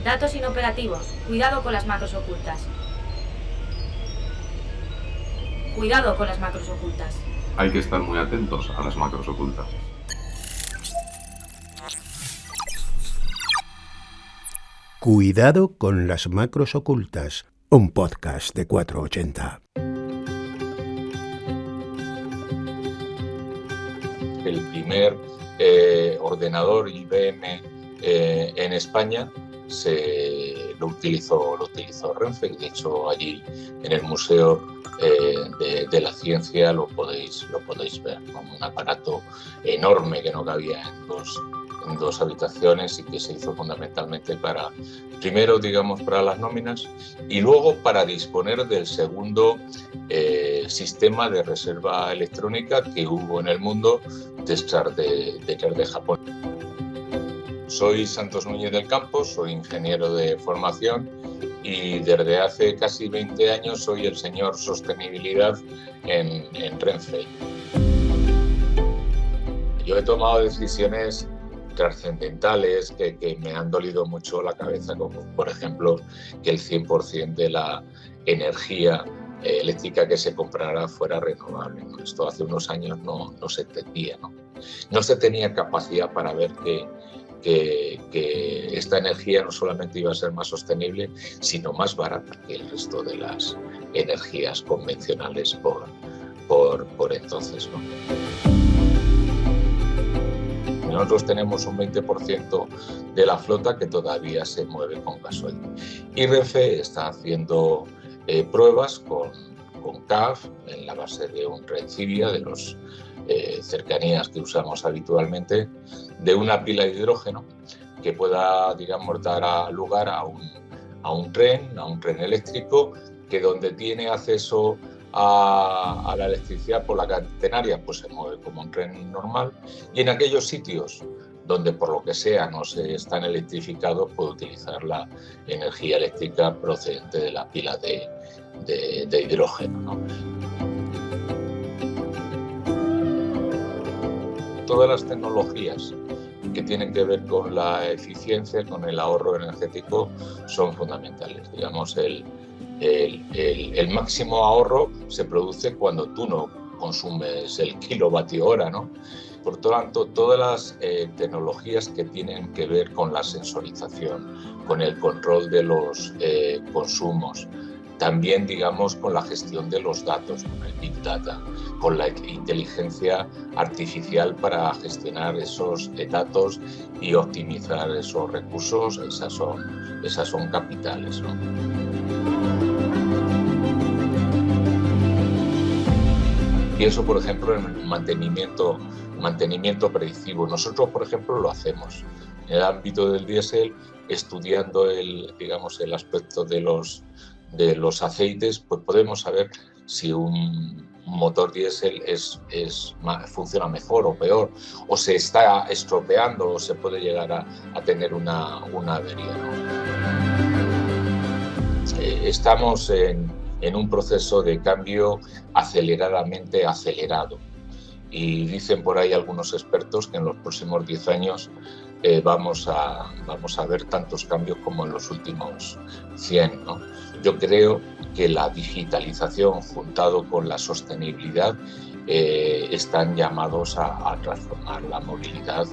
Datos inoperativos. Cuidado con las macros ocultas. Cuidado con las macros ocultas. Hay que estar muy atentos a las macros ocultas. Cuidado con las macros ocultas, un podcast de 480. El primer ordenador IBM en España lo utilizó Renfe, y de hecho allí en el Museo de la Ciencia lo podéis ver, ¿no? Un aparato enorme que no cabía en dos habitaciones y que se hizo fundamentalmente primero para las nóminas y luego para disponer del segundo sistema de reserva electrónica que hubo en el mundo detrás de Japón. Soy Santos Núñez del Campo, soy ingeniero de formación y desde hace casi 20 años soy el señor Sostenibilidad en Renfe. Yo he tomado decisiones trascendentales que me han dolido mucho la cabeza, como por ejemplo que el 100% de la energía eléctrica que se comprara fuera renovable, ¿no? Esto hace unos años no se entendía, ¿no? No se tenía capacidad para ver que esta energía no solamente iba a ser más sostenible, sino más barata que el resto de las energías convencionales por entonces, ¿no? Nosotros tenemos un 20% de la flota que todavía se mueve con gasoil. Y Renfe está haciendo pruebas con CAF en la base de un Rencivia, de los cercanías que usamos habitualmente, de una pila de hidrógeno que pueda, dar lugar a un tren eléctrico que donde tiene acceso a la electricidad por la catenaria, pues se mueve como un tren normal, y en aquellos sitios donde por lo que sea no se están electrificados puede utilizar la energía eléctrica procedente de la pila de hidrógeno, ¿no? Todas las tecnologías que tienen que ver con la eficiencia, con el ahorro energético, son fundamentales. El máximo ahorro se produce cuando tú no consumes el kilovatio hora, ¿no? Por lo tanto, todas las tecnologías que tienen que ver con la sensorización, con el control de los consumos, también, con la gestión de los datos, con el Big Data, con la inteligencia artificial para gestionar esos datos y optimizar esos recursos, esas son capitales, ¿no? Pienso, por ejemplo, en el mantenimiento predictivo. Nosotros, por ejemplo, lo hacemos en el ámbito del diésel, estudiando el aspecto de los aceites, pues podemos saber si un motor diésel funciona mejor o peor, o se está estropeando o se puede llegar a tener una avería, ¿no? Estamos en un proceso de cambio aceleradamente acelerado. Y dicen por ahí algunos expertos que en los próximos 10 años vamos a ver tantos cambios como en los últimos 100, ¿no? Yo creo que la digitalización juntado con la sostenibilidad están llamados a transformar la movilidad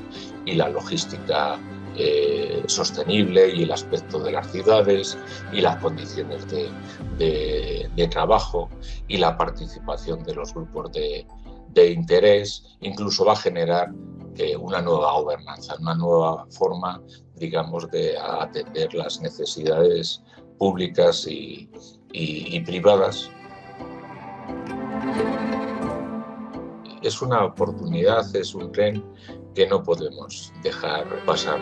y la logística sostenible y el aspecto de las ciudades y las condiciones de trabajo y la participación de los grupos de interés. Incluso va a generar una nueva gobernanza, una nueva forma, de atender las necesidades públicas y privadas. Es una oportunidad, es un tren que no podemos dejar pasar.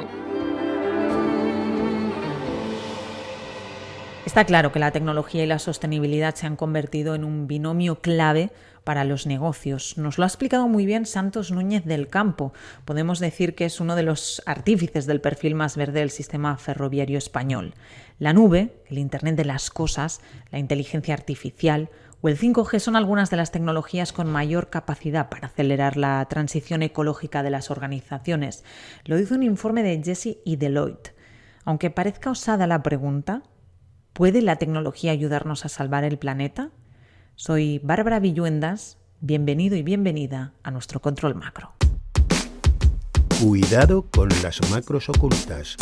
Está claro que la tecnología y la sostenibilidad se han convertido en un binomio clave para los negocios. Nos lo ha explicado muy bien Santos Núñez del Campo. Podemos decir que es uno de los artífices del perfil más verde del sistema ferroviario español. La nube, el Internet de las cosas, la inteligencia artificial o el 5G son algunas de las tecnologías con mayor capacidad para acelerar la transición ecológica de las organizaciones. Lo dice un informe de Jesse y Deloitte. Aunque parezca osada la pregunta, ¿puede la tecnología ayudarnos a salvar el planeta? Soy Bárbara Villuendas, bienvenido y bienvenida a nuestro Control Macro. Cuidado con las macros ocultas.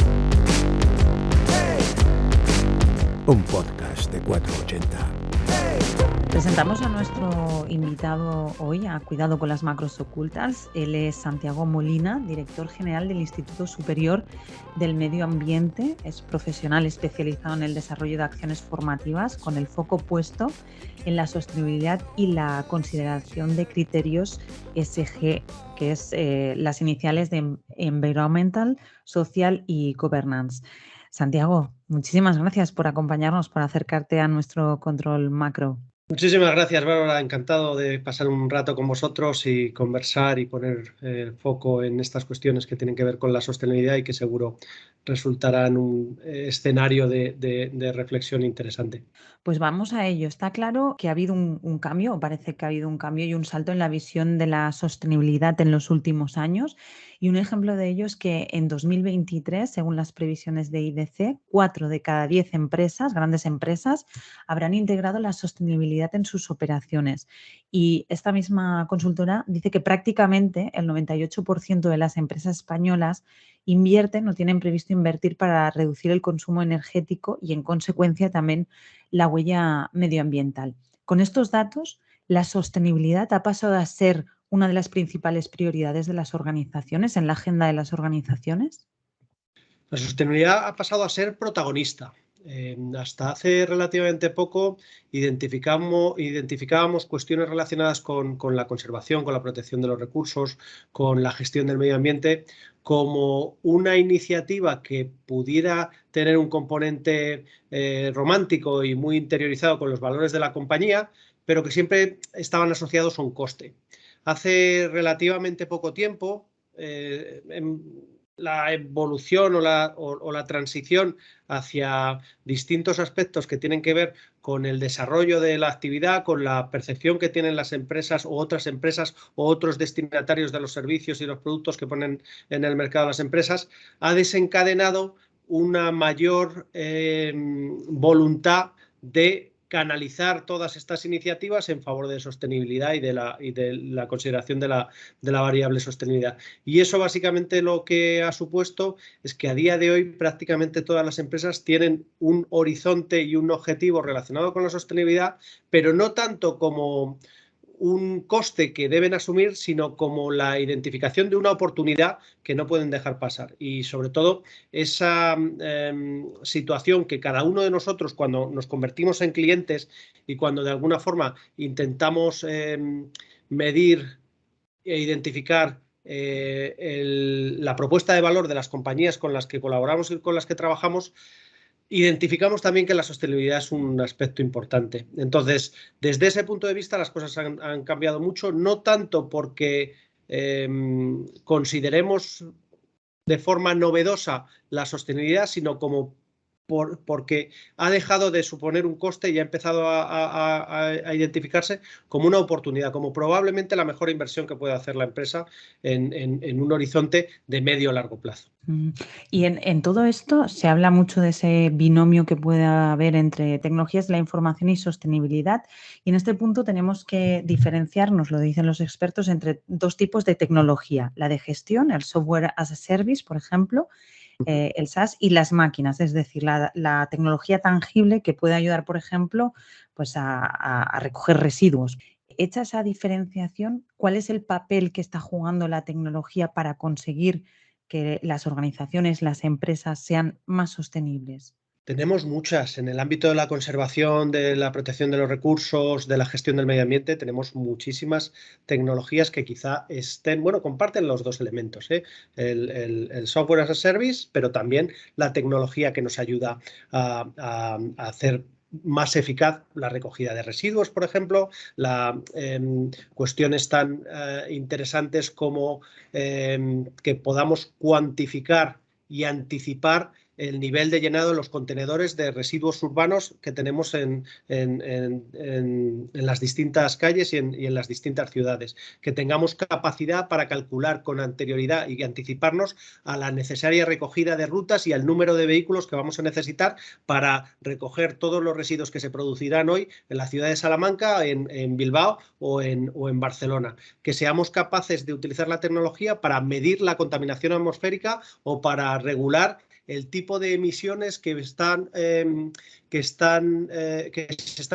Un podcast de 480. Presentamos a nuestro invitado hoy a Cuidado con las macros ocultas. Él es Santiago Molina, director general del Instituto Superior del Medio Ambiente. Es profesional especializado en el desarrollo de acciones formativas con el foco puesto en la sostenibilidad y la consideración de criterios ESG, que es las iniciales de Environmental, Social y Governance. Santiago, muchísimas gracias por acompañarnos, por acercarte a nuestro Control Macro. Muchísimas gracias, Bárbara. Encantado de pasar un rato con vosotros y conversar y poner foco en estas cuestiones que tienen que ver con la sostenibilidad y que seguro resultarán un escenario de reflexión interesante. Pues vamos a ello. Está claro que ha habido un cambio, o parece que ha habido un cambio y un salto en la visión de la sostenibilidad en los últimos años. Y un ejemplo de ello es que en 2023, según las previsiones de IDC, 4 de cada 10 empresas, grandes empresas, habrán integrado la sostenibilidad en sus operaciones. Y esta misma consultora dice que prácticamente el 98% de las empresas españolas invierten o tienen previsto invertir para reducir el consumo energético y, en consecuencia, también la huella medioambiental. Con estos datos, la sostenibilidad ha pasado a ser una de las principales prioridades de las organizaciones, en la agenda de las organizaciones. La sostenibilidad ha pasado a ser protagonista. Hasta hace relativamente poco identificábamos cuestiones relacionadas con la conservación, con la protección de los recursos, con la gestión del medio ambiente, como una iniciativa que pudiera tener un componente romántico y muy interiorizado con los valores de la compañía, pero que siempre estaban asociados a un coste. Hace relativamente poco tiempo, la evolución o la transición hacia distintos aspectos que tienen que ver con el desarrollo de la actividad, con la percepción que tienen las empresas o otras empresas o otros destinatarios de los servicios y los productos que ponen en el mercado las empresas, ha desencadenado una mayor voluntad de canalizar todas estas iniciativas en favor de sostenibilidad y de la consideración de la variable sostenibilidad. Y eso básicamente lo que ha supuesto es que a día de hoy prácticamente todas las empresas tienen un horizonte y un objetivo relacionado con la sostenibilidad, pero no tanto como un coste que deben asumir, sino como la identificación de una oportunidad que no pueden dejar pasar. Y sobre todo esa situación que cada uno de nosotros, cuando nos convertimos en clientes y cuando de alguna forma intentamos medir e identificar la propuesta de valor de las compañías con las que colaboramos y con las que trabajamos, identificamos también que la sostenibilidad es un aspecto importante. Entonces, desde ese punto de vista, las cosas han cambiado mucho, no tanto porque consideremos de forma novedosa la sostenibilidad, sino como porque ha dejado de suponer un coste y ha empezado a identificarse como una oportunidad, como probablemente la mejor inversión que puede hacer la empresa en un horizonte de medio o largo plazo. Y en todo esto se habla mucho de ese binomio que puede haber entre tecnologías de la información y sostenibilidad. Y en este punto tenemos que diferenciarnos, lo dicen los expertos, entre dos tipos de tecnología. La de gestión, el software as a service, por ejemplo, el SaaS, y las máquinas, es decir, la tecnología tangible que puede ayudar, por ejemplo, pues a recoger residuos. Hecha esa diferenciación, ¿cuál es el papel que está jugando la tecnología para conseguir que las organizaciones, las empresas sean más sostenibles? Tenemos muchas. En el ámbito de la conservación, de la protección de los recursos, de la gestión del medio ambiente, tenemos muchísimas tecnologías que quizá comparten los dos elementos, el software as a service, pero también la tecnología que nos ayuda a hacer más eficaz la recogida de residuos, por ejemplo, cuestiones tan interesantes como que podamos cuantificar y anticipar el nivel de llenado de los contenedores de residuos urbanos que tenemos en las distintas calles y en las distintas ciudades. Que tengamos capacidad para calcular con anterioridad y anticiparnos a la necesaria recogida de rutas y al número de vehículos que vamos a necesitar para recoger todos los residuos que se producirán hoy en la ciudad de Salamanca, en Bilbao o en Barcelona. Que seamos capaces de utilizar la tecnología para medir la contaminación atmosférica o para regular el tipo de emisiones que se están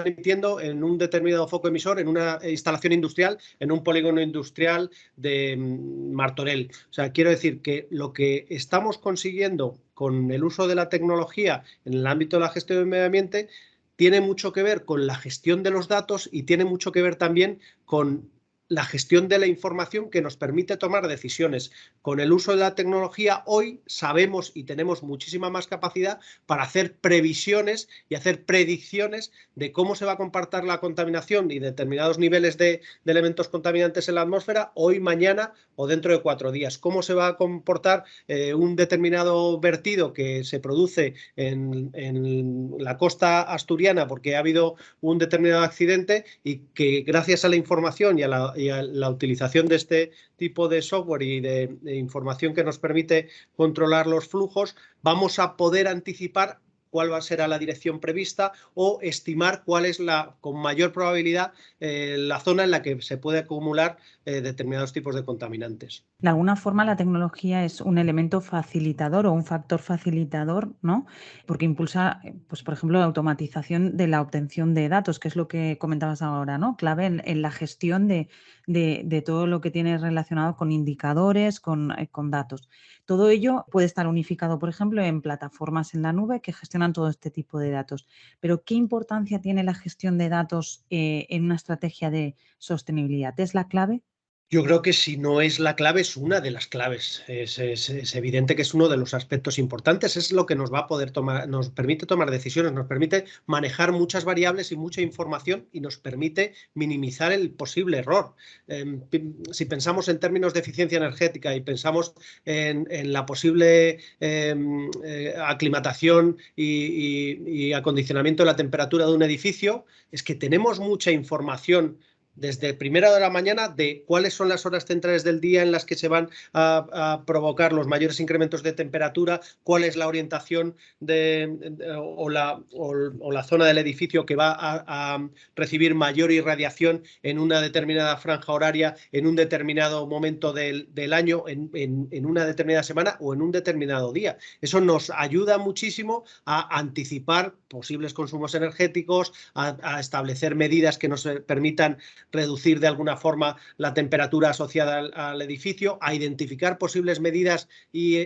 emitiendo en un determinado foco emisor, en una instalación industrial, en un polígono industrial de Martorell. O sea, quiero decir que lo que estamos consiguiendo con el uso de la tecnología en el ámbito de la gestión del medio ambiente tiene mucho que ver con la gestión de los datos y tiene mucho que ver también con la gestión de la información que nos permite tomar decisiones. Con el uso de la tecnología hoy sabemos y tenemos muchísima más capacidad para hacer previsiones y hacer predicciones de cómo se va a comportar la contaminación y determinados niveles de elementos contaminantes en la atmósfera hoy, mañana o dentro de 4 días. Cómo se va a comportar un determinado vertido que se produce en la costa asturiana porque ha habido un determinado accidente y que gracias a la información y a la utilización de este tipo de software y de información que nos permite controlar los flujos, vamos a poder anticipar cuál va a ser la dirección prevista o estimar cuál es con mayor probabilidad la zona en la que se puede acumular determinados tipos de contaminantes. De alguna forma la tecnología es un elemento facilitador o un factor facilitador, ¿no? Porque impulsa, pues, por ejemplo, la automatización de la obtención de datos, que es lo que comentabas ahora, ¿no? Clave en la gestión de todo lo que tiene relacionado con indicadores, con datos. Todo ello puede estar unificado, por ejemplo, en plataformas en la nube que gestionan todo este tipo de datos. Pero, ¿qué importancia tiene la gestión de datos en una estrategia de sostenibilidad? ¿Es la clave? Yo creo que si no es la clave, es una de las claves. Es evidente que es uno de los aspectos importantes. Es lo que nos va a poder nos permite tomar decisiones, nos permite manejar muchas variables y mucha información y nos permite minimizar el posible error. Si pensamos en términos de eficiencia energética y pensamos en la posible aclimatación y acondicionamiento de la temperatura de un edificio, es que tenemos mucha información desde primera hora de la mañana de cuáles son las horas centrales del día en las que se van a provocar los mayores incrementos de temperatura, cuál es la orientación o la zona del edificio que va a recibir mayor irradiación en una determinada franja horaria, en un determinado momento del año, en una determinada semana o en un determinado día. Eso nos ayuda muchísimo a anticipar posibles consumos energéticos, a establecer medidas que nos permitan reducir de alguna forma la temperatura asociada al edificio, a identificar posibles medidas y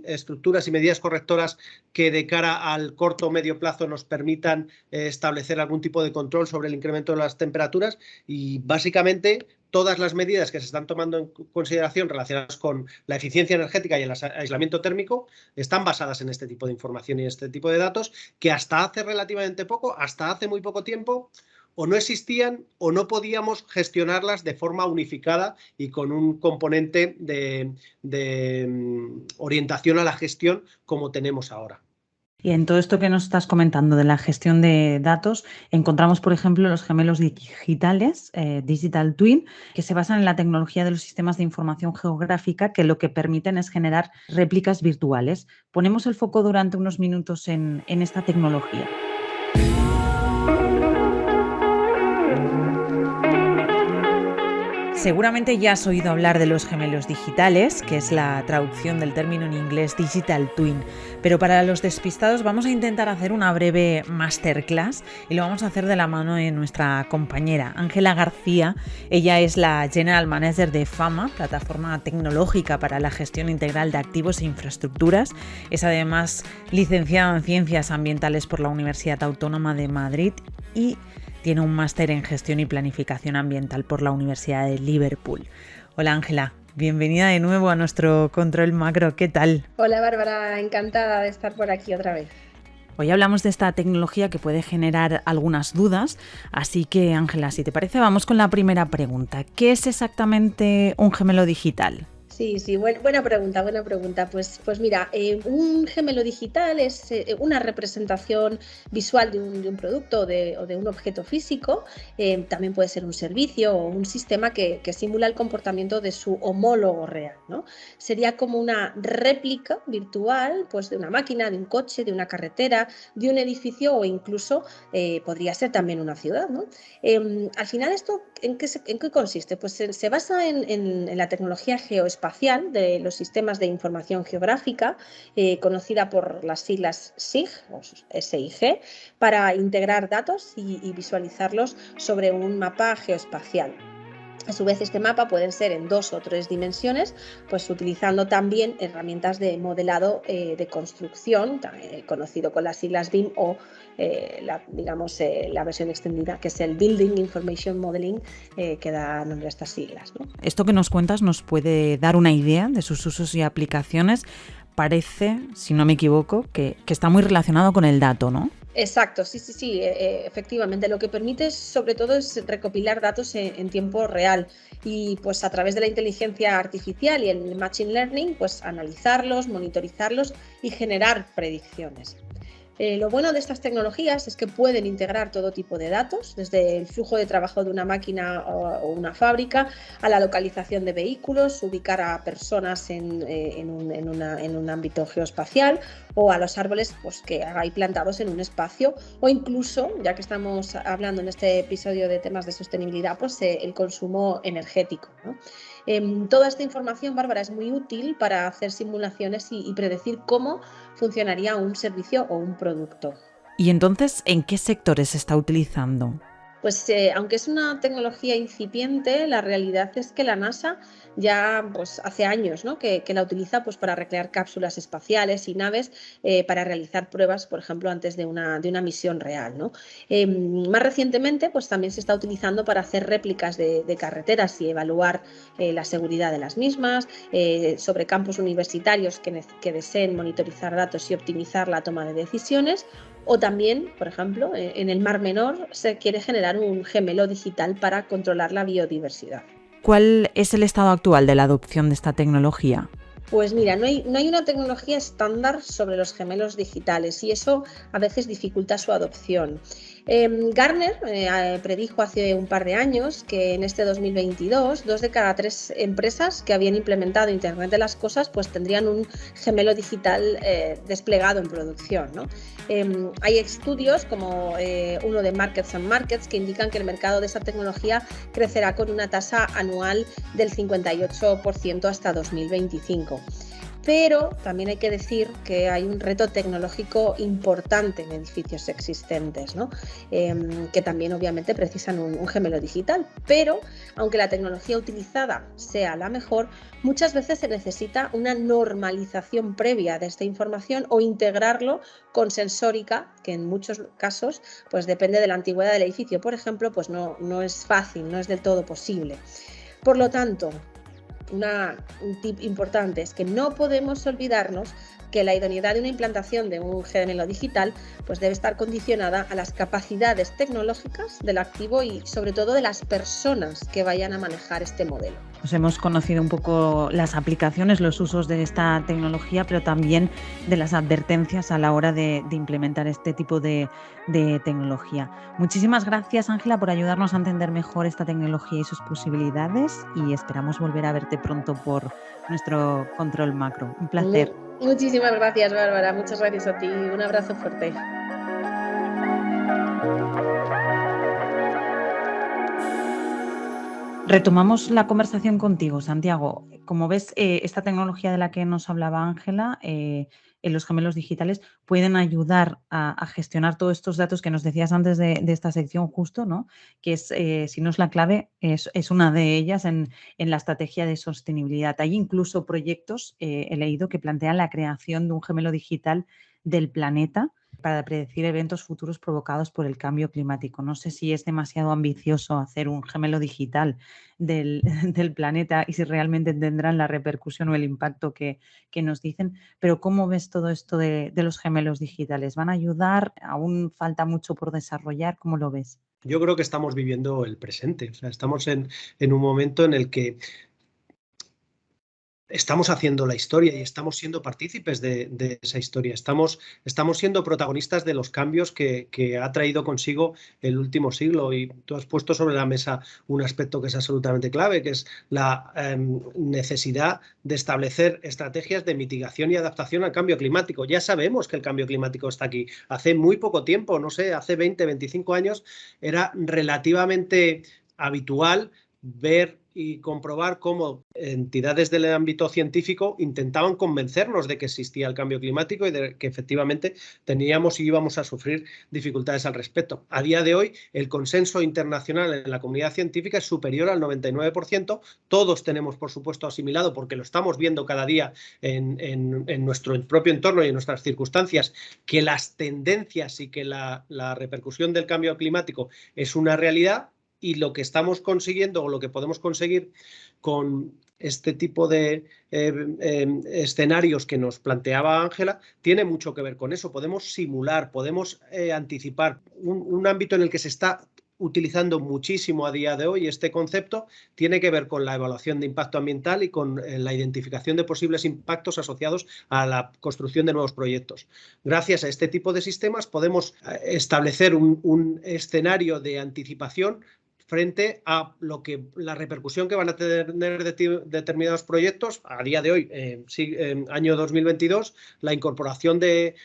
estructuras y medidas correctoras que de cara al corto o medio plazo nos permitan establecer algún tipo de control sobre el incremento de las temperaturas y básicamente todas las medidas que se están tomando en consideración relacionadas con la eficiencia energética y el aislamiento térmico están basadas en este tipo de información y este tipo de datos que hasta hace relativamente poco, hasta hace muy poco tiempo, o no existían o no podíamos gestionarlas de forma unificada y con un componente de orientación a la gestión como tenemos ahora. Y en todo esto que nos estás comentando de la gestión de datos, encontramos, por ejemplo, los gemelos digitales, Digital Twin, que se basan en la tecnología de los sistemas de información geográfica que lo que permiten es generar réplicas virtuales. Ponemos el foco durante unos minutos en esta tecnología. Seguramente ya has oído hablar de los gemelos digitales, que es la traducción del término en inglés Digital Twin, pero para los despistados vamos a intentar hacer una breve masterclass y lo vamos a hacer de la mano de nuestra compañera Ángela García. Ella es la General Manager de FAMA, plataforma tecnológica para la gestión integral de activos e infraestructuras. Es además licenciada en Ciencias Ambientales por la Universidad Autónoma de Madrid y tiene un máster en Gestión y Planificación Ambiental por la Universidad de Liverpool. Hola Ángela, bienvenida de nuevo a nuestro Control Macro, ¿qué tal? Hola Bárbara, encantada de estar por aquí otra vez. Hoy hablamos de esta tecnología que puede generar algunas dudas, así que Ángela, si te parece, vamos con la primera pregunta. ¿Qué es exactamente un gemelo digital? Sí, buena pregunta, buena pregunta. Pues mira, un gemelo digital es una representación visual de un producto o de un objeto físico. También puede ser un servicio o un sistema que simula el comportamiento de su homólogo real, ¿no? Sería como una réplica virtual, pues, de una máquina, de un coche, de una carretera, de un edificio o incluso podría ser también una ciudad, ¿no? Al final, ¿esto en qué consiste? Pues se basa en la tecnología geoespacial de los sistemas de información geográfica, conocida por las siglas SIG o SIG, para integrar datos y visualizarlos sobre un mapa geoespacial. A su vez, este mapa pueden ser en 2 o 3 dimensiones, pues utilizando también herramientas de modelado de construcción, conocido con las siglas BIM o la versión extendida, que es el Building Information Modeling, que da nombre a estas siglas, ¿no? Esto que nos cuentas nos puede dar una idea de sus usos y aplicaciones. Parece, si no me equivoco, que está muy relacionado con el dato, ¿no? Exacto, sí, efectivamente. Lo que permite sobre todo es recopilar datos en tiempo real y pues a través de la inteligencia artificial y el machine learning, pues analizarlos, monitorizarlos y generar predicciones. Lo bueno de estas tecnologías es que pueden integrar todo tipo de datos, desde el flujo de trabajo de una máquina o una fábrica, a la localización de vehículos, ubicar a personas en un ámbito geoespacial, o a los árboles, pues, que hay plantados en un espacio, o incluso, ya que estamos hablando en este episodio de temas de sostenibilidad, pues el consumo energético, ¿no? Toda esta información, Bárbara, es muy útil para hacer simulaciones y predecir cómo funcionaría un servicio o un producto. ¿Y entonces en qué sectores se está utilizando? Pues aunque es una tecnología incipiente, la realidad es que la NASA ya pues, hace años, ¿no?, que la utiliza pues, para recrear cápsulas espaciales y naves para realizar pruebas, por ejemplo, antes de una misión real, ¿no? Más recientemente pues, también se está utilizando para hacer réplicas de carreteras y evaluar la seguridad de las mismas, sobre campus universitarios que deseen monitorizar datos y optimizar la toma de decisiones. O también, por ejemplo, en el Mar Menor se quiere generar un gemelo digital para controlar la biodiversidad. ¿Cuál es el estado actual de la adopción de esta tecnología? Pues mira, no hay una tecnología estándar sobre los gemelos digitales y eso a veces dificulta su adopción. Gartner predijo hace un par de años que en este 2022 2 de cada 3 empresas que habían implementado Internet de las Cosas pues tendrían un gemelo digital desplegado en producción, ¿no? Hay estudios como uno de Markets and Markets que indican que el mercado de esta tecnología crecerá con una tasa anual del 58% hasta 2025. Pero también hay que decir que hay un reto tecnológico importante en edificios existentes, ¿no? Que también obviamente precisan un gemelo digital. Pero aunque la tecnología utilizada sea la mejor, muchas veces se necesita una normalización previa de esta información o integrarlo con sensórica, que en muchos casos pues depende de la antigüedad del edificio. Por ejemplo, pues no es fácil, no es del todo posible. Por lo tanto, un tip importante es que no podemos olvidarnos que la idoneidad de una implantación de un gemelo digital pues debe estar condicionada a las capacidades tecnológicas del activo y sobre todo de las personas que vayan a manejar este modelo. Pues hemos conocido un poco las aplicaciones, los usos de esta tecnología, pero también de las advertencias a la hora de implementar este tipo de tecnología. Muchísimas gracias, Ángela, por ayudarnos a entender mejor esta tecnología y sus posibilidades y esperamos volver a verte pronto por nuestro Control Macro. Un placer. Muchísimas gracias, Bárbara. Muchas gracias a ti. Un abrazo fuerte. Retomamos la conversación contigo, Santiago. Como ves, esta tecnología de la que nos hablaba Ángela, en los gemelos digitales, pueden ayudar a gestionar todos estos datos que nos decías antes de esta sección justo, ¿no? Que es, si no es la clave, es una de ellas en la estrategia de sostenibilidad. Hay incluso proyectos, he leído, que plantean la creación de un gemelo digital del planeta para predecir eventos futuros provocados por el cambio climático. No sé si es demasiado ambicioso hacer un gemelo digital del planeta y si realmente tendrán la repercusión o el impacto que nos dicen, pero ¿cómo ves todo esto de los gemelos digitales? ¿Van a ayudar? ¿Aún falta mucho por desarrollar? ¿Cómo lo ves? Yo creo que estamos viviendo el presente, o sea, estamos en un momento en el que estamos haciendo la historia y estamos siendo partícipes de esa historia. Estamos siendo protagonistas de los cambios que ha traído consigo el último siglo. Y tú has puesto sobre la mesa un aspecto que es absolutamente clave, que es la necesidad de establecer estrategias de mitigación y adaptación al cambio climático. Ya sabemos que el cambio climático está aquí. Hace muy poco tiempo, no sé, hace 20, 25 años, era relativamente habitual ver y comprobar cómo entidades del ámbito científico intentaban convencernos de que existía el cambio climático y de que efectivamente teníamos y íbamos a sufrir dificultades al respecto. A día de hoy, el consenso internacional en la comunidad científica es superior al 99%. Todos tenemos, por supuesto, asimilado, porque lo estamos viendo cada día en nuestro propio entorno y en nuestras circunstancias, que las tendencias y que la repercusión del cambio climático es una realidad. Y lo que estamos consiguiendo o lo que podemos conseguir con este tipo de escenarios que nos planteaba Ángela tiene mucho que ver con eso. Podemos simular, podemos anticipar un ámbito en el que se está utilizando muchísimo a día de hoy. Este concepto tiene que ver con la evaluación de impacto ambiental y con la identificación de posibles impactos asociados a la construcción de nuevos proyectos. Gracias a este tipo de sistemas podemos establecer un escenario de anticipación frente a la repercusión que van a tener determinados proyectos. A día de hoy, año 2022, la incorporación de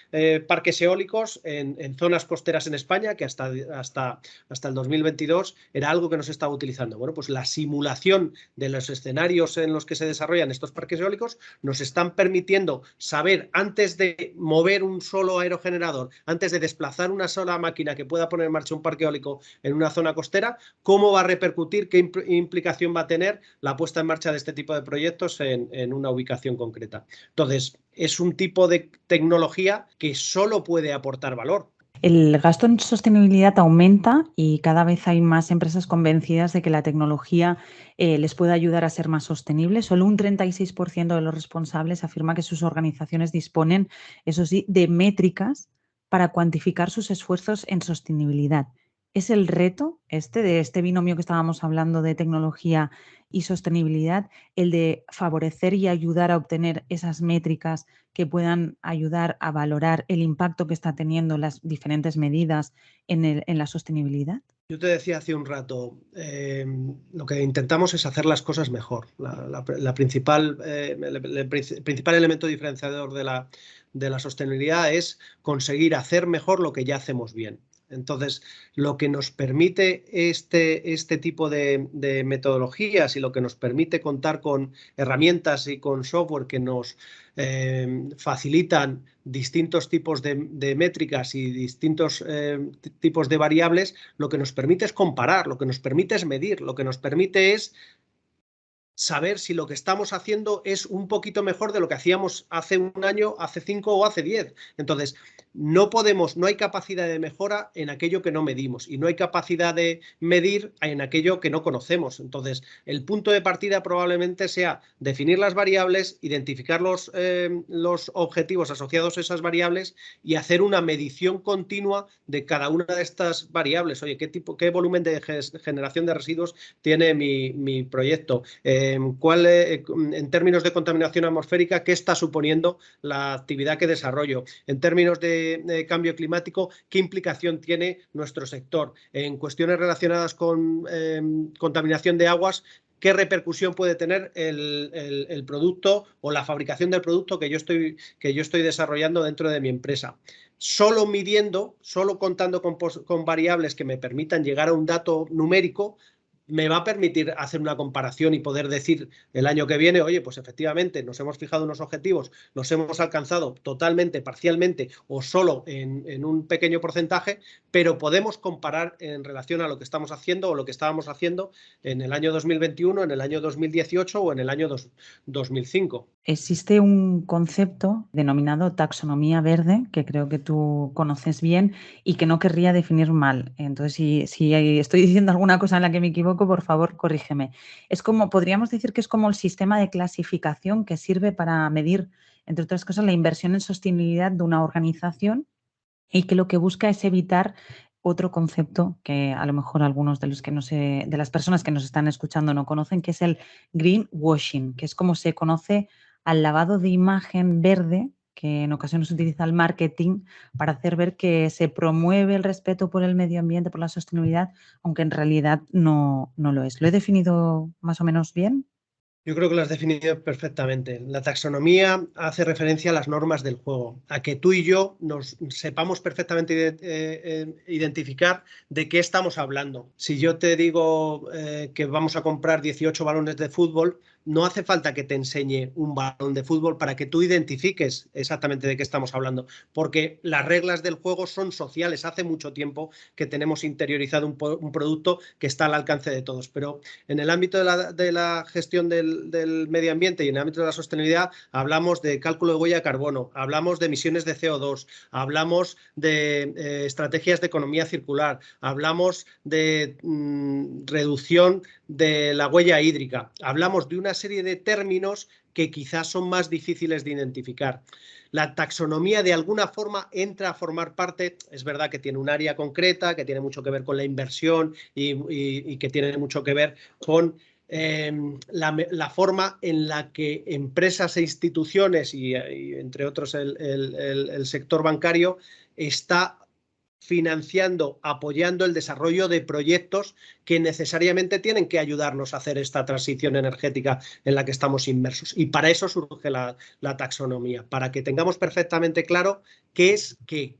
parques eólicos en zonas costeras en España, que hasta el 2022 era algo que no se estaba utilizando. Bueno, pues la simulación de los escenarios en los que se desarrollan estos parques eólicos nos están permitiendo saber, antes de mover un solo aerogenerador, antes de desplazar una sola máquina que pueda poner en marcha un parque eólico en una zona costera, cómo va a repercutir, qué implicación va a tener la puesta en marcha de este tipo de proyectos en una ubicación concreta. Entonces, es un tipo de tecnología que solo puede aportar valor. El gasto en sostenibilidad aumenta y cada vez hay más empresas convencidas de que la tecnología les puede ayudar a ser más sostenibles. Solo un 36% de los responsables afirma que sus organizaciones disponen, eso sí, de métricas para cuantificar sus esfuerzos en sostenibilidad. ¿Es el reto de este binomio que estábamos hablando de tecnología y sostenibilidad, el de favorecer y ayudar a obtener esas métricas que puedan ayudar a valorar el impacto que está teniendo las diferentes medidas en la sostenibilidad? Yo te decía hace un rato, lo que intentamos es hacer las cosas mejor. El principal elemento diferenciador de la sostenibilidad es conseguir hacer mejor lo que ya hacemos bien. Entonces, lo que nos permite este tipo de metodologías y lo que nos permite contar con herramientas y con software que nos facilitan distintos tipos de métricas y distintos tipos de variables, lo que nos permite es comparar, lo que nos permite es medir, lo que nos permite es saber si lo que estamos haciendo es un poquito mejor de lo que hacíamos hace un año, hace 5 o hace 10. Entonces, no hay capacidad de mejora en aquello que no medimos y no hay capacidad de medir en aquello que no conocemos. Entonces, el punto de partida probablemente sea definir las variables, identificar los objetivos asociados a esas variables y hacer una medición continua de cada una de estas variables. Oye, ¿qué volumen de generación de residuos tiene mi proyecto? En términos de contaminación atmosférica, ¿qué está suponiendo la actividad que desarrollo? En términos de cambio climático, ¿qué implicación tiene nuestro sector? En cuestiones relacionadas con contaminación de aguas, ¿qué repercusión puede tener el producto o la fabricación del producto que yo estoy desarrollando dentro de mi empresa? Solo midiendo, solo contando con variables que me permitan llegar a un dato numérico, me va a permitir hacer una comparación y poder decir el año que viene, oye, pues efectivamente nos hemos fijado unos objetivos, los hemos alcanzado totalmente, parcialmente o solo en un pequeño porcentaje, pero podemos comparar en relación a lo que estamos haciendo o lo que estábamos haciendo en el año 2021, en el año 2018 o en el año 2005. Existe un concepto denominado taxonomía verde, que creo que tú conoces bien y que no querría definir mal. Entonces, si estoy diciendo alguna cosa en la que me equivoco, por favor, corrígeme. Podríamos decir que es como el sistema de clasificación que sirve para medir, entre otras cosas, la inversión en sostenibilidad de una organización y que lo que busca es evitar otro concepto que a lo mejor algunos de las personas que nos están escuchando no conocen, que es el greenwashing, que es como se conoce al lavado de imagen verde que en ocasiones utiliza el marketing para hacer ver que se promueve el respeto por el medio ambiente, por la sostenibilidad, aunque en realidad no lo es. ¿Lo he definido más o menos bien? Yo creo que lo has definido perfectamente. La taxonomía hace referencia a las normas del juego, a que tú y yo nos sepamos perfectamente identificar de qué estamos hablando. Si yo te digo que vamos a comprar 18 balones de fútbol, no hace falta que te enseñe un balón de fútbol para que tú identifiques exactamente de qué estamos hablando, porque las reglas del juego son sociales. Hace mucho tiempo que tenemos interiorizado un producto que está al alcance de todos, pero en el ámbito de la gestión del medio ambiente y en el ámbito de la sostenibilidad hablamos de cálculo de huella de carbono, hablamos de emisiones de CO2, hablamos de estrategias de economía circular, hablamos de reducción de la huella hídrica, hablamos de una serie de términos que quizás son más difíciles de identificar. La taxonomía de alguna forma entra a formar parte, es verdad que tiene un área concreta, que tiene mucho que ver con la inversión y que tiene mucho que ver con la forma en la que empresas e instituciones y entre otros el sector bancario está financiando, apoyando el desarrollo de proyectos que necesariamente tienen que ayudarnos a hacer esta transición energética en la que estamos inmersos. Y para eso surge la taxonomía, para que tengamos perfectamente claro qué es qué.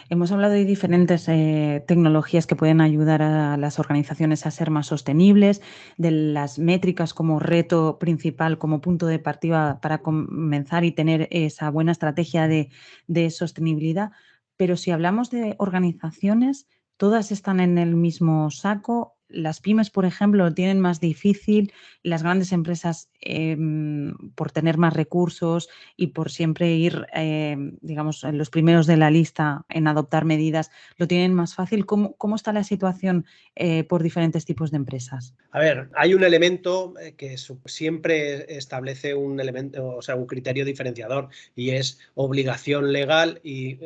Hemos hablado de diferentes tecnologías que pueden ayudar a las organizaciones a ser más sostenibles, de las métricas como reto principal, como punto de partida para comenzar y tener esa buena estrategia de sostenibilidad. Pero si hablamos de organizaciones, todas están en el mismo saco. Las pymes, por ejemplo, lo tienen más difícil. Las grandes empresas, por tener más recursos y por siempre ir, digamos, en los primeros de la lista en adoptar medidas, lo tienen más fácil. ¿Cómo está la situación por diferentes tipos de empresas? A ver, hay un elemento que siempre establece un elemento, o sea, un criterio diferenciador, y es obligación legal y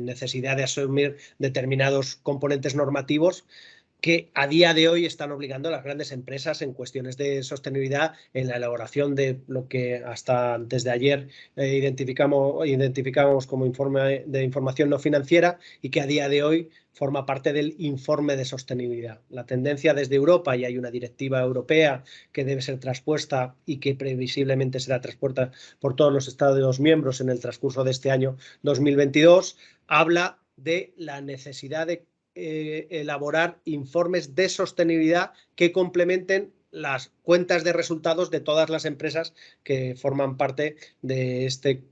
necesidad de asumir determinados componentes normativos que a día de hoy están obligando a las grandes empresas en cuestiones de sostenibilidad en la elaboración de lo que hasta antes de ayer identificamos como informe de información no financiera y que a día de hoy forma parte del informe de sostenibilidad. La tendencia desde Europa, y hay una directiva europea que debe ser traspuesta y que previsiblemente será traspuesta por todos los Estados miembros en el transcurso de este año 2022, habla de la necesidad de elaborar informes de sostenibilidad que complementen las cuentas de resultados de todas las empresas que forman parte de este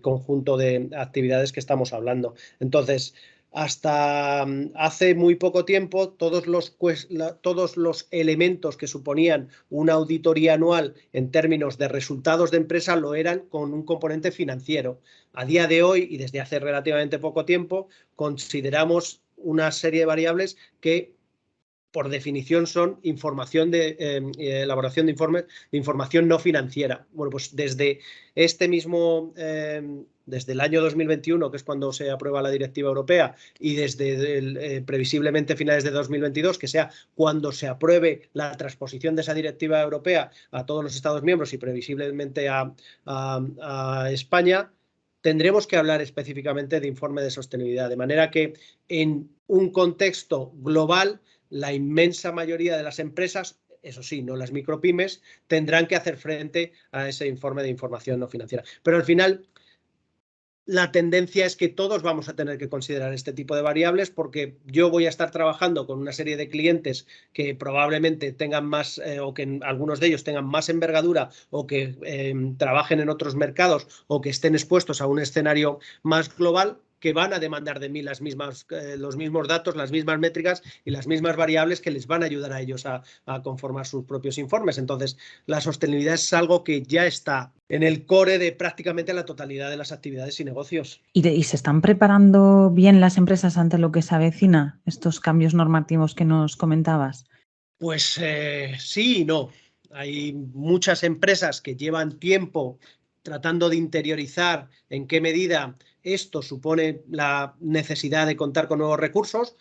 conjunto de actividades que estamos hablando. Entonces, hasta hace muy poco tiempo, todos los elementos que suponían una auditoría anual en términos de resultados de empresa lo eran con un componente financiero. A día de hoy, y desde hace relativamente poco tiempo, consideramos una serie de variables que por definición son información elaboración de informes de información no financiera. Bueno, pues desde este mismo, desde el año 2021, que es cuando se aprueba la directiva europea, y desde previsiblemente finales de 2022, que sea cuando se apruebe la transposición de esa directiva europea a todos los Estados miembros y previsiblemente a España, tendremos que hablar específicamente de informe de sostenibilidad, de manera que en un contexto global, la inmensa mayoría de las empresas, eso sí, no las micropymes, tendrán que hacer frente a ese informe de información no financiera. Pero al final, la tendencia es que todos vamos a tener que considerar este tipo de variables, porque yo voy a estar trabajando con una serie de clientes que probablemente tengan más o que algunos de ellos tengan más envergadura o que trabajen en otros mercados o que estén expuestos a un escenario más global, que van a demandar de mí los mismos datos, las mismas métricas y las mismas variables que les van a ayudar a ellos a conformar sus propios informes. Entonces, la sostenibilidad es algo que ya está en el core de prácticamente la totalidad de las actividades y negocios. ¿Y se están preparando bien las empresas ante lo que se avecina, estos cambios normativos que nos comentabas? Pues sí y no. Hay muchas empresas que llevan tiempo tratando de interiorizar en qué medida esto supone la necesidad de contar con nuevos recursos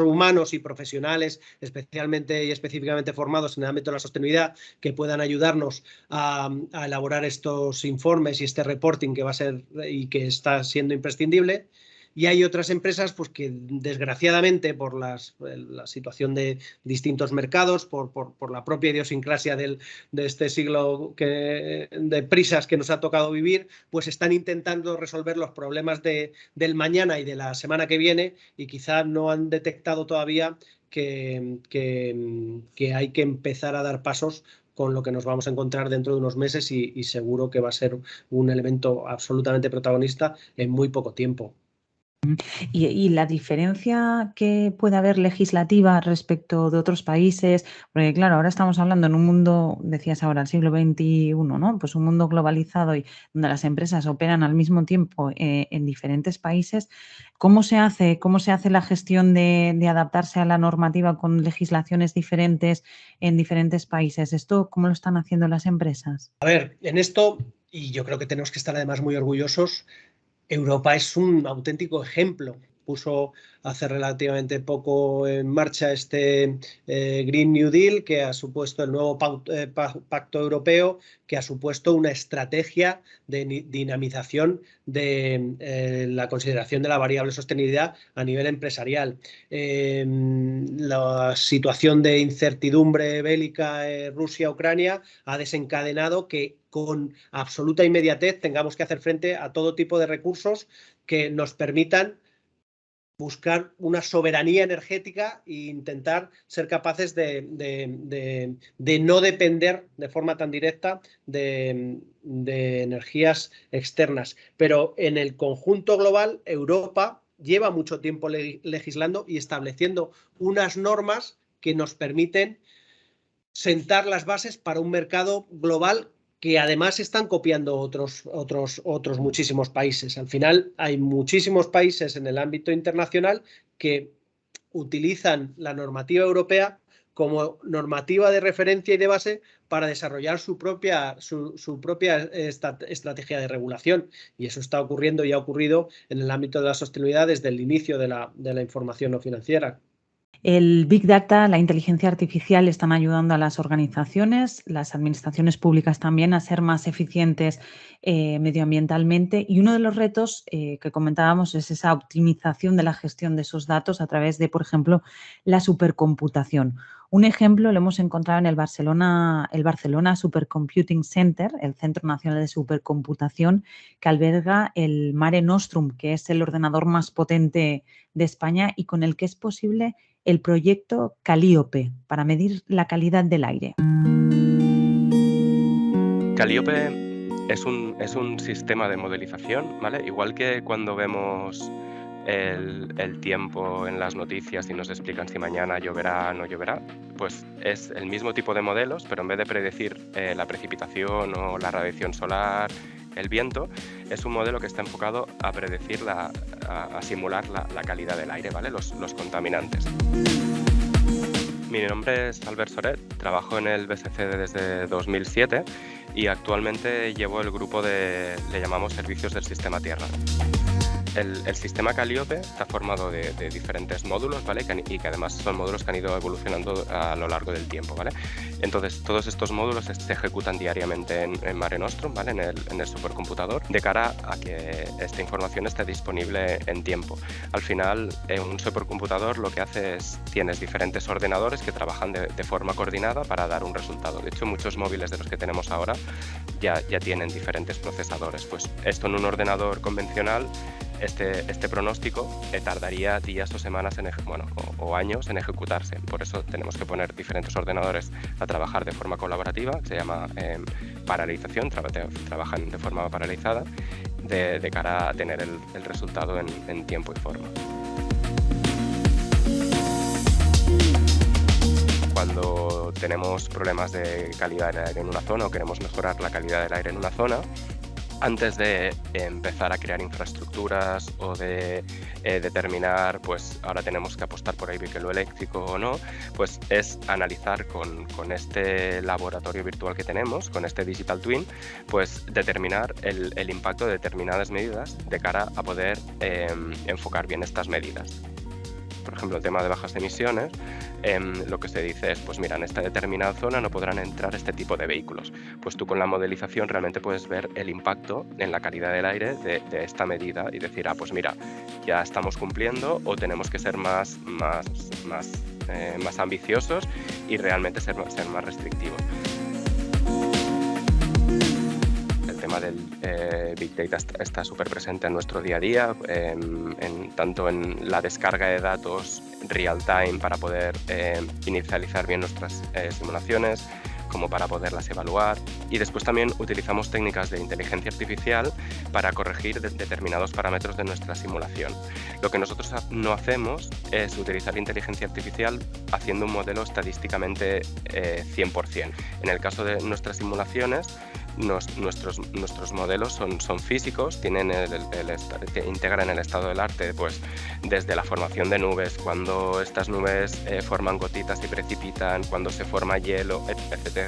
humanos y profesionales, especialmente y específicamente formados en el ámbito de la sostenibilidad, que puedan ayudarnos a elaborar estos informes y este reporting que va a ser y que está siendo imprescindible. Y hay otras empresas pues, que desgraciadamente por la situación de distintos mercados, por la propia idiosincrasia de este siglo de prisas que nos ha tocado vivir, pues están intentando resolver los problemas del mañana y de la semana que viene y quizá no han detectado todavía que hay que empezar a dar pasos con lo que nos vamos a encontrar dentro de unos meses y seguro que va a ser un elemento absolutamente protagonista en muy poco tiempo. Y la diferencia que puede haber legislativa respecto de otros países, porque claro, ahora estamos hablando en un mundo, decías ahora, el siglo XXI, ¿no? Pues un mundo globalizado y donde las empresas operan al mismo tiempo en diferentes países. ¿Cómo se hace la gestión de adaptarse a la normativa con legislaciones diferentes en diferentes países? ¿Esto cómo lo están haciendo las empresas? A ver, en esto, y yo creo que tenemos que estar además muy orgullosos, Europa es un auténtico ejemplo. Puso hace relativamente poco en marcha este Green New Deal, que ha supuesto el nuevo Pacto Europeo, que ha supuesto una estrategia de dinamización de la consideración de la variable sostenibilidad a nivel empresarial. La situación de incertidumbre bélica Rusia-Ucrania ha desencadenado que con absoluta inmediatez tengamos que hacer frente a todo tipo de recursos que nos permitan buscar una soberanía energética e intentar ser capaces de no depender de forma tan directa de energías externas. Pero en el conjunto global, Europa lleva mucho tiempo legislando y estableciendo unas normas que nos permiten sentar las bases para un mercado global que además están copiando otros muchísimos países. Al final hay muchísimos países en el ámbito internacional que utilizan la normativa europea como normativa de referencia y de base para desarrollar su propia estrategia de regulación. Y eso está ocurriendo y ha ocurrido en el ámbito de la sostenibilidad desde el inicio de la información no financiera. El Big Data, la inteligencia artificial están ayudando a las organizaciones, las administraciones públicas también a ser más eficientes medioambientalmente y uno de los retos que comentábamos es esa optimización de la gestión de esos datos a través de, por ejemplo, la supercomputación. Un ejemplo lo hemos encontrado en el Barcelona Supercomputing Center, el Centro Nacional de Supercomputación, que alberga el Mare Nostrum, que es el ordenador más potente de España y con el que es posible el proyecto Calliope para medir la calidad del aire. Calliope es un sistema de modelización, ¿vale? Igual que cuando vemos el tiempo en las noticias y nos explican si mañana lloverá o no lloverá, pues es el mismo tipo de modelos, pero en vez de predecir la precipitación o la radiación solar, el viento, es un modelo que está enfocado a predecir, a simular la calidad del aire, ¿vale? Los contaminantes. Mi nombre es Albert Soret, trabajo en el BSC desde 2007 y actualmente llevo el grupo le llamamos Servicios del Sistema Tierra. El sistema Calliope está formado de diferentes módulos, ¿vale? Y que además son módulos que han ido evolucionando a lo largo del tiempo, ¿vale? Entonces, todos estos módulos se ejecutan diariamente en Mare Nostrum, ¿vale? En el supercomputador, de cara a que esta información esté disponible en tiempo. Al final, un supercomputador lo que hace es, tienes diferentes ordenadores que trabajan de forma coordinada para dar un resultado. De hecho, muchos móviles de los que tenemos ahora ya tienen diferentes procesadores. Pues esto en un ordenador convencional, este pronóstico tardaría días o semanas o años en ejecutarse. Por eso tenemos que poner diferentes ordenadores a trabajar de forma colaborativa, que se llama paralelización, trabajan de forma paralizada, de cara a tener el resultado en tiempo y forma. Cuando tenemos problemas de calidad del aire en una zona o queremos mejorar la calidad del aire en una zona, antes de empezar a crear infraestructuras o de determinar, pues ahora tenemos que apostar por el vehículo eléctrico o no, pues es analizar con este laboratorio virtual que tenemos, con este Digital Twin, pues determinar el impacto de determinadas medidas de cara a poder enfocar bien estas medidas. Por ejemplo, el tema de bajas emisiones, lo que se dice es, pues mira, en esta determinada zona no podrán entrar este tipo de vehículos. Pues tú con la modelización realmente puedes ver el impacto en la calidad del aire de esta medida y decir, pues mira, ya estamos cumpliendo o tenemos que ser más ambiciosos y realmente ser más restrictivos. El tema del Big Data está súper presente en nuestro día a día, tanto en la descarga de datos real time para poder inicializar bien nuestras simulaciones, como para poderlas evaluar. Y después también utilizamos técnicas de inteligencia artificial para corregir determinados parámetros de nuestra simulación. Lo que nosotros no hacemos es utilizar inteligencia artificial haciendo un modelo estadísticamente 100%. En el caso de nuestras simulaciones, nuestros modelos son físicos, integran el estado del arte, pues desde la formación de nubes, cuando estas nubes forman gotitas y precipitan, cuando se forma hielo, etc.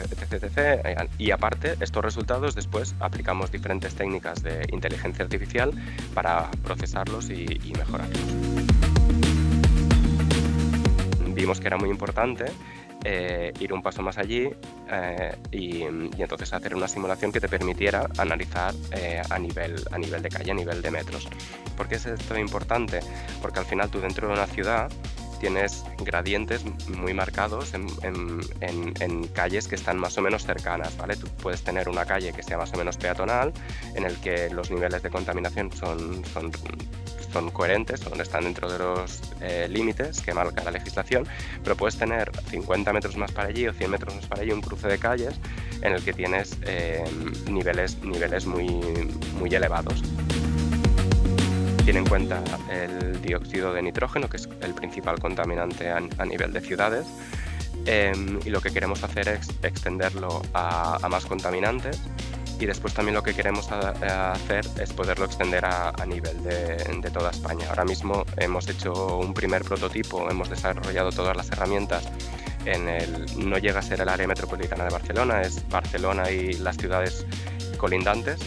Y aparte, estos resultados después aplicamos diferentes técnicas de inteligencia artificial para procesarlos y mejorarlos. Vimos que era muy importante ir un paso más allí y entonces hacer una simulación que te permitiera analizar a nivel de calle, a nivel de metros. ¿Por qué es esto importante? Porque al final tú dentro de una ciudad tienes gradientes muy marcados en calles que están más o menos cercanas, ¿vale? Tú puedes tener una calle que sea más o menos peatonal, en el que los niveles de contaminación son coherentes, están dentro de los límites que marca la legislación, pero puedes tener 50 metros más para allí o 100 metros más para allí un cruce de calles en el que tienes niveles muy elevados. Tiene en cuenta el dióxido de nitrógeno, que es el principal contaminante a nivel de ciudades, y lo que queremos hacer es extenderlo a más contaminantes. Y después también lo que queremos hacer es poderlo extender a nivel de toda España. Ahora mismo hemos hecho un primer prototipo, hemos desarrollado todas las herramientas. No llega a ser el área metropolitana de Barcelona, es Barcelona y las ciudades colindantes.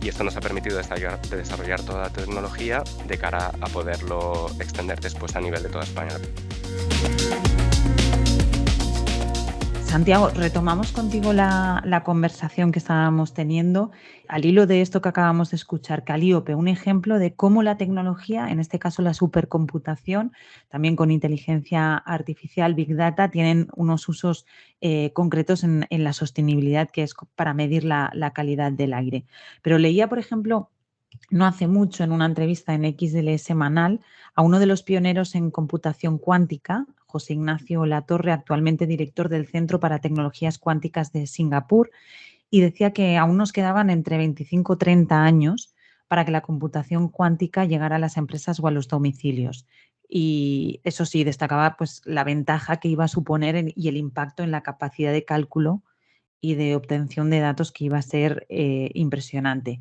Y esto nos ha permitido desarrollar toda la tecnología de cara a poderlo extender después a nivel de toda España. Santiago, retomamos contigo la conversación que estábamos teniendo al hilo de esto que acabamos de escuchar, Calliope, un ejemplo de cómo la tecnología, en este caso la supercomputación, también con inteligencia artificial, Big Data, tienen unos usos concretos en la sostenibilidad, que es para medir la calidad del aire. Pero leía, por ejemplo, no hace mucho en una entrevista en XL Semanal a uno de los pioneros en computación cuántica, José Ignacio Latorre, actualmente director del Centro para Tecnologías Cuánticas de Singapur, y decía que aún nos quedaban entre 25 y 30 años para que la computación cuántica llegara a las empresas o a los domicilios. Y eso sí, destacaba pues la ventaja que iba a suponer y el impacto en la capacidad de cálculo y de obtención de datos que iba a ser impresionante.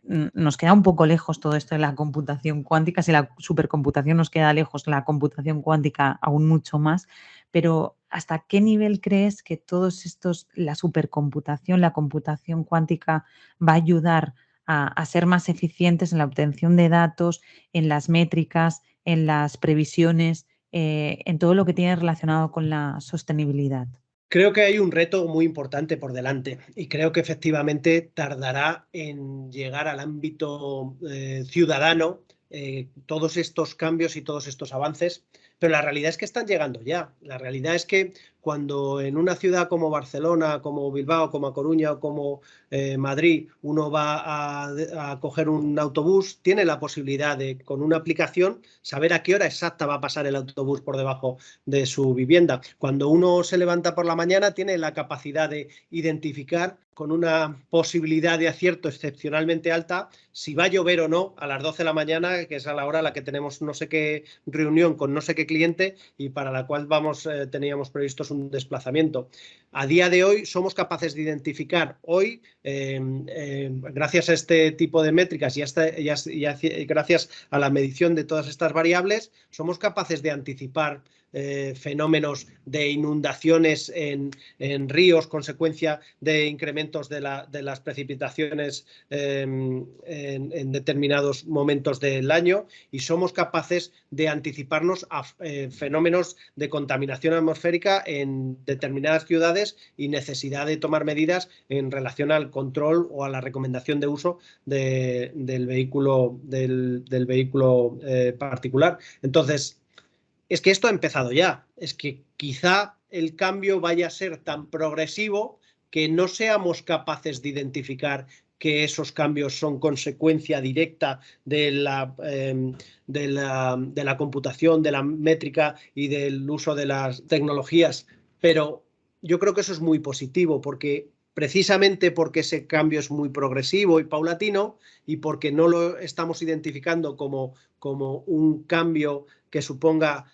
Nos queda un poco lejos todo esto de la computación cuántica. Si la supercomputación nos queda lejos, la computación cuántica aún mucho más. Pero ¿hasta qué nivel crees que todos estos, la supercomputación, la computación cuántica, va a ayudar a ser más eficientes en la obtención de datos, en las métricas, en las previsiones, en todo lo que tiene relacionado con la sostenibilidad? Creo que hay un reto muy importante por delante y creo que efectivamente tardará en llegar al ámbito ciudadano todos estos cambios y todos estos avances, pero la realidad es que están llegando ya. La realidad es que cuando en una ciudad como Barcelona, como Bilbao, como A Coruña o como Madrid, uno va a coger un autobús, tiene la posibilidad de, con una aplicación, saber a qué hora exacta va a pasar el autobús por debajo de su vivienda. Cuando uno se levanta por la mañana, tiene la capacidad de identificar con una posibilidad de acierto excepcionalmente alta si va a llover o no a las 12 de la mañana, que es a la hora a la que tenemos no sé qué reunión con no sé qué cliente y para la cual teníamos previstos un desplazamiento. a día de hoy somos capaces de identificar hoy, gracias a este tipo de métricas y gracias a la medición de todas estas variables, somos capaces de anticipar fenómenos de inundaciones en ríos, consecuencia de incrementos de las precipitaciones en determinados momentos del año, y somos capaces de anticiparnos a fenómenos de contaminación atmosférica en determinadas ciudades y necesidad de tomar medidas en relación al control o a la recomendación de uso del vehículo particular. Entonces, es que esto ha empezado ya. Es que quizá el cambio vaya a ser tan progresivo que no seamos capaces de identificar que esos cambios son consecuencia directa de la computación, de la métrica y del uso de las tecnologías. Pero yo creo que eso es muy positivo, porque precisamente porque ese cambio es muy progresivo y paulatino, y porque no lo estamos identificando como un cambio que suponga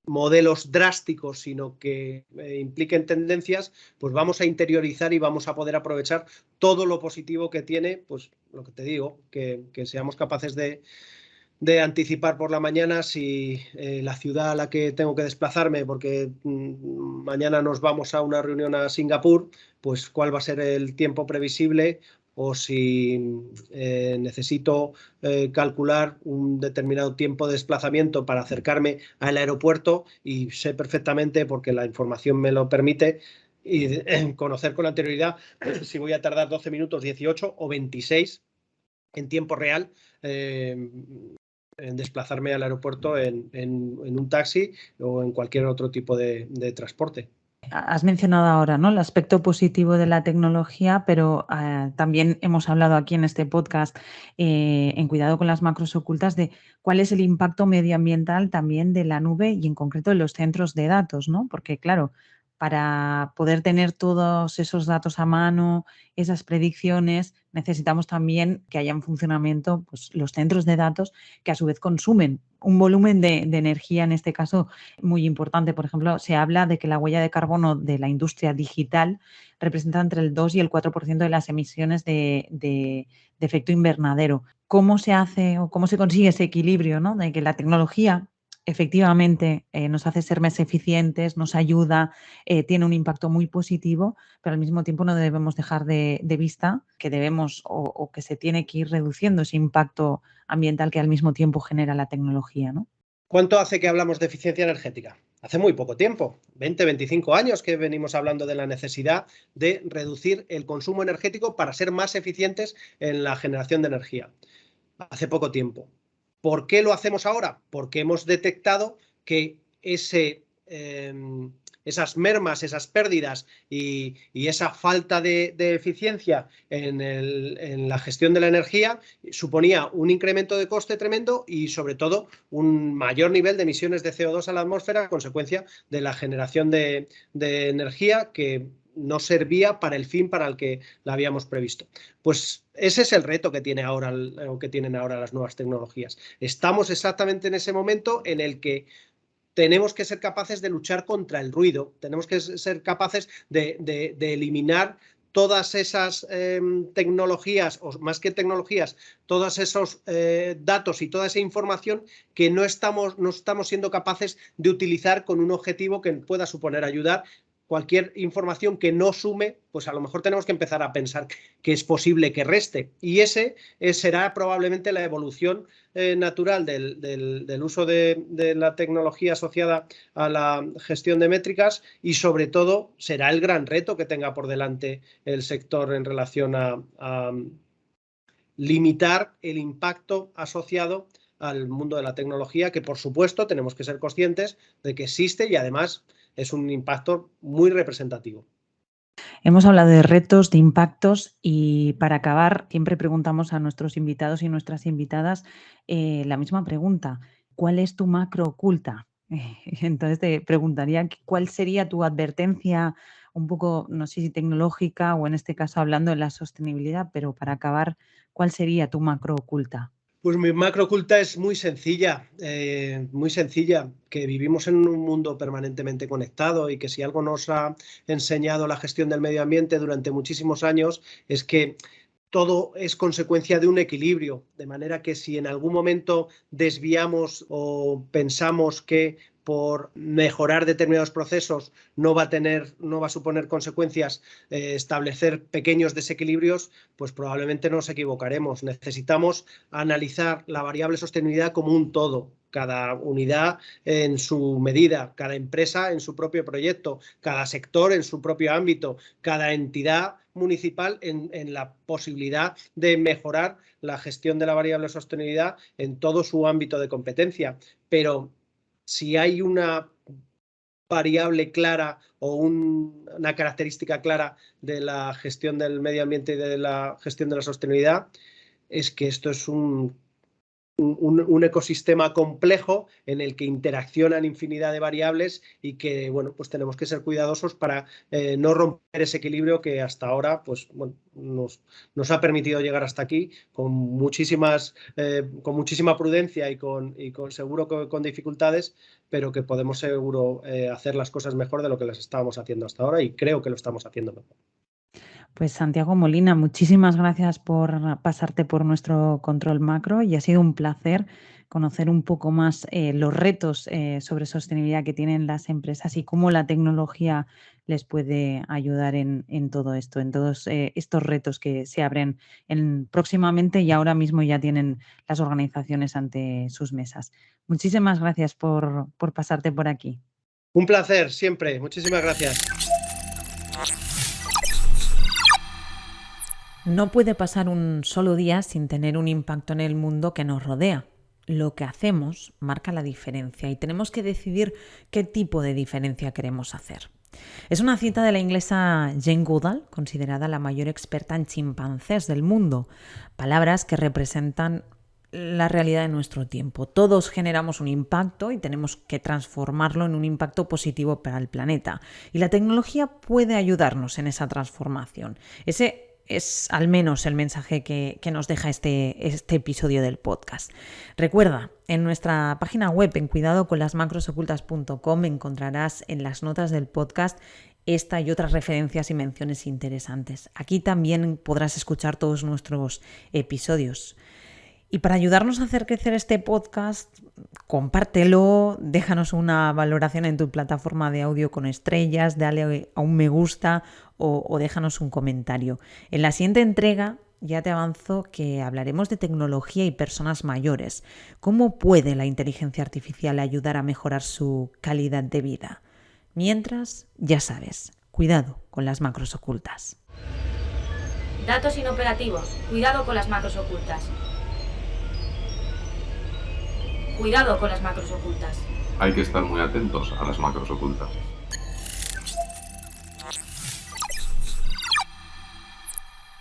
modelos drásticos, sino que impliquen tendencias, pues vamos a interiorizar y vamos a poder aprovechar todo lo positivo que tiene, pues lo que te digo, que seamos capaces de anticipar por la mañana si la ciudad a la que tengo que desplazarme, porque mañana nos vamos a una reunión a Singapur, pues cuál va a ser el tiempo previsible, o si necesito calcular un determinado tiempo de desplazamiento para acercarme al aeropuerto, y sé perfectamente, porque la información me lo permite, y conocer con anterioridad si voy a tardar 12 minutos, 18 o 26 en tiempo real en desplazarme al aeropuerto en un taxi o en cualquier otro tipo de transporte. Has mencionado ahora, ¿no?, el aspecto positivo de la tecnología, pero también hemos hablado aquí en este podcast, en Cuidado con las macros ocultas, de cuál es el impacto medioambiental también de la nube y en concreto de los centros de datos, ¿no? Porque, claro, para poder tener todos esos datos a mano, esas predicciones, necesitamos también que haya en funcionamiento, pues, los centros de datos, que a su vez consumen un volumen de energía, en este caso, muy importante. Por ejemplo, se habla de que la huella de carbono de la industria digital representa entre el 2 y el 4% de las emisiones de efecto invernadero. ¿Cómo se hace o cómo se consigue ese equilibrio, ¿no?, de que la tecnología efectivamente nos hace ser más eficientes, nos ayuda, tiene un impacto muy positivo, pero al mismo tiempo no debemos dejar de vista que debemos o que se tiene que ir reduciendo ese impacto ambiental que al mismo tiempo genera la tecnología, ¿no? ¿Cuánto hace que hablamos de eficiencia energética? Hace muy poco tiempo, 20, 25 años que venimos hablando de la necesidad de reducir el consumo energético para ser más eficientes en la generación de energía. Hace poco tiempo. ¿Por qué lo hacemos ahora? Porque hemos detectado que esas mermas, esas pérdidas y esa falta de eficiencia en la gestión de la energía suponía un incremento de coste tremendo y, sobre todo, un mayor nivel de emisiones de CO2 a la atmósfera a consecuencia de la generación de energía que no servía para el fin para el que la habíamos previsto. Pues ese es el reto que tienen ahora las nuevas tecnologías. Estamos exactamente en ese momento en el que tenemos que ser capaces de luchar contra el ruido, tenemos que ser capaces de eliminar todas esas tecnologías, o más que tecnologías, todos esos datos y toda esa información que no estamos siendo capaces de utilizar con un objetivo que pueda suponer ayudar. Cualquier información que no sume, pues a lo mejor tenemos que empezar a pensar que es posible que reste. Y ese será probablemente la evolución natural del uso de la tecnología asociada a la gestión de métricas, y sobre todo será el gran reto que tenga por delante el sector en relación a limitar el impacto asociado al mundo de la tecnología, que por supuesto tenemos que ser conscientes de que existe y además es un impacto muy representativo. Hemos hablado de retos, de impactos, y para acabar siempre preguntamos a nuestros invitados y nuestras invitadas la misma pregunta: ¿cuál es tu macro oculta? Entonces te preguntaría cuál sería tu advertencia, un poco, no sé si tecnológica o en este caso hablando de la sostenibilidad, pero para acabar, ¿cuál sería tu macro oculta? Pues mi macro oculta es muy sencilla, que vivimos en un mundo permanentemente conectado y que si algo nos ha enseñado la gestión del medio ambiente durante muchísimos años es que todo es consecuencia de un equilibrio, de manera que si en algún momento desviamos o pensamos que por mejorar determinados procesos no va a suponer consecuencias establecer pequeños desequilibrios, pues probablemente nos equivocaremos. Necesitamos analizar la variable sostenibilidad como un todo. Cada unidad en su medida, cada empresa en su propio proyecto, cada sector en su propio ámbito, cada entidad municipal en la posibilidad de mejorar la gestión de la variable sostenibilidad en todo su ámbito de competencia. Pero si hay una variable clara o una característica clara de la gestión del medio ambiente y de la gestión de la sostenibilidad, es que esto es un ecosistema complejo en el que interaccionan infinidad de variables y que, bueno, pues tenemos que ser cuidadosos para no romper ese equilibrio que hasta ahora, pues, bueno, nos ha permitido llegar hasta aquí con muchísima prudencia y seguro con dificultades, pero que podemos seguro hacer las cosas mejor de lo que las estábamos haciendo hasta ahora y creo que lo estamos haciendo mejor. Pues Santiago Molina, muchísimas gracias por pasarte por nuestro control macro y ha sido un placer conocer un poco más los retos sobre sostenibilidad que tienen las empresas y cómo la tecnología les puede ayudar en todo esto, en todos estos retos que se abren próximamente y ahora mismo ya tienen las organizaciones ante sus mesas. Muchísimas gracias por pasarte por aquí. Un placer, siempre. Muchísimas gracias. No puede pasar un solo día sin tener un impacto en el mundo que nos rodea. Lo que hacemos marca la diferencia y tenemos que decidir qué tipo de diferencia queremos hacer. Es una cita de la inglesa Jane Goodall, considerada la mayor experta en chimpancés del mundo. Palabras que representan la realidad de nuestro tiempo. Todos generamos un impacto y tenemos que transformarlo en un impacto positivo para el planeta. Y la tecnología puede ayudarnos en esa transformación. Ese es al menos el mensaje que nos deja este episodio del podcast. Recuerda, en nuestra página web, en cuidadoconlasmacrosocultas.com, encontrarás en las notas del podcast esta y otras referencias y menciones interesantes. Aquí también podrás escuchar todos nuestros episodios. Y para ayudarnos a hacer crecer este podcast, compártelo, déjanos una valoración en tu plataforma de audio con estrellas, dale a un me gusta o déjanos un comentario. En la siguiente entrega ya te avanzo que hablaremos de tecnología y personas mayores. ¿Cómo puede la inteligencia artificial ayudar a mejorar su calidad de vida? Mientras, ya sabes, cuidado con las macros ocultas. Datos inoperativos. Cuidado con las macros ocultas. Cuidado con las macros ocultas. Hay que estar muy atentos a las macros ocultas.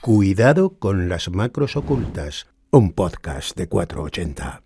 Cuidado con las macros ocultas, un podcast de 480.